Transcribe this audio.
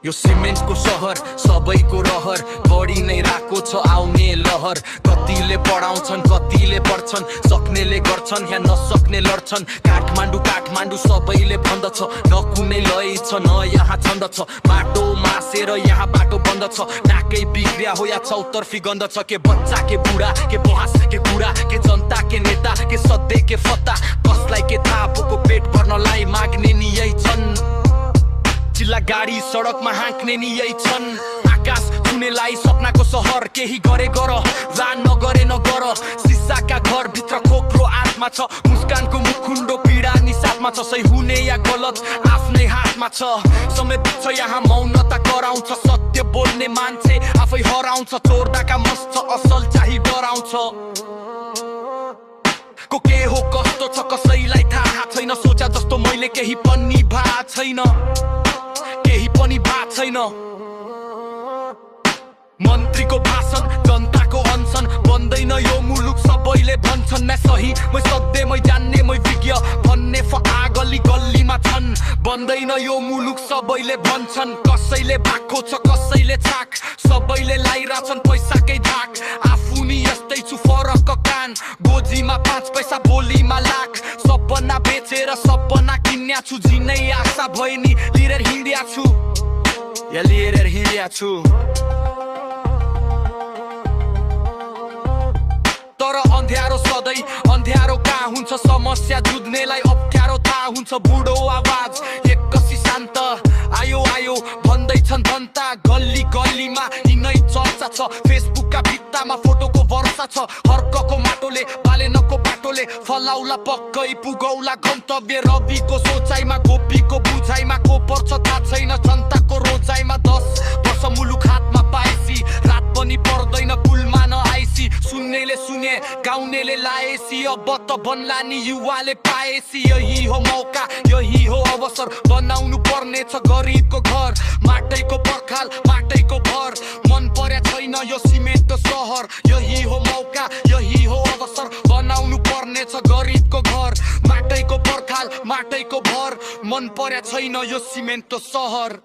यो सिमेन्टको सहर सबैको रहर बढी नै राको छ आउने लहर कतिले पढाउँछन् कतिले पढ्छन् सक्नेले गर्छन् या नसक्ने लड्छन् काठमाडौँ काठमाडौँ सबैले भन्दछ न कुनै लय छ न यहाँ छन्द छ बाटो मासेर यहाँ बाटो बन्द छ नाकै बिग्रिया हो या चौतर्फी गन्ध छ के बच्चा के बुढा के बहस के कुरा के जनता के नेता के सधैँ के फत्ता कसलाई के थाहा बोको पेट भर्नलाई माग्ने नि यही छन् चिल्ला गाडी सडकमा हाँक्ने नि यही छन् आकाश छुनेलाई सपनाको सहर केही गरे गर वा नगरे नगर सिसाका घर भित्र खोक्रो आत्मा छ मुस्कानको मुखुण्डो पीडा नि साथमा छ सही हुने या गलत आफ्नै हातमा छ समय बित्छ यहाँ मौनता कराउँछ सत्य बोल्ने मान्छे आफै हराउँछ चोर्दाका मस्त असल चाहिँ डराउँछ को के हो कस्तो छ कसैलाई थाहा छैन सोचा जस्तो मैले केही पनि भा छैन केही पनि भा छैन मन्त्रीको भाषण जनताको अनसन बन्दैन यो मुलुक सबैले भन्छन् मैं सही मैं सधैँ मैं जान्ने मैं विज्ञ भन्ने फा गल्ली गल्लीमा छन् बन्दैन यो मुलुक सबैले भन्छन् कसैले भाको छ कसैले छाक सबैले लाइराछन् पैसाकै धाक आफू नि यस्तै छु फरक कान गोजीमा 5 पैसा बोलीमा लाख सपना बेचेर सपना किन्या छु जिनै आशा भए नि लिएर हिँड्या छु या लिएर हिँड्या छु तर अन्ध्यारो सधैँ अन्ध्यारो कहाँ हुन्छ समस्या जुझ्नेलाई अप्ठ्यारो थाहा हुन्छ बुढो आवाज एकसी शान्त आयो आयो भन्दैछन् जनता गल्ली गल्लीमा यिनै चर्चा छ फेसबुकका भित्तामा फोटोको वर्षा छ हर्कको माटोले बालेनको बाटोले फलाउला पक्कै पुगौला गन्तव्य रविको सोचाइमा गोपीको बुझाइमा को पर्छ थाहा छैन जनताको रोजाइमा 10 वर्ष मुलुक हातमा पाएसी रात पनि पर्दैन कुलमा नआइसी सुन्नेले सुने गाउनेले लाएसी अब त बन्ला नि युवाले पाएसी यही हो मौका यही हो अवसर बनाउनु पर्ने छ गरिबको घर माटैको पर्खाल माटैको भर मन पर्या छैन यो सिमेन्टको सहर यही हो मौका यही हो अवसर बनाउनु पर्ने छ गरिबको घर माटैको पर्खाल माटैको भर मन पर्या छैन यो सिमेन्टको सहर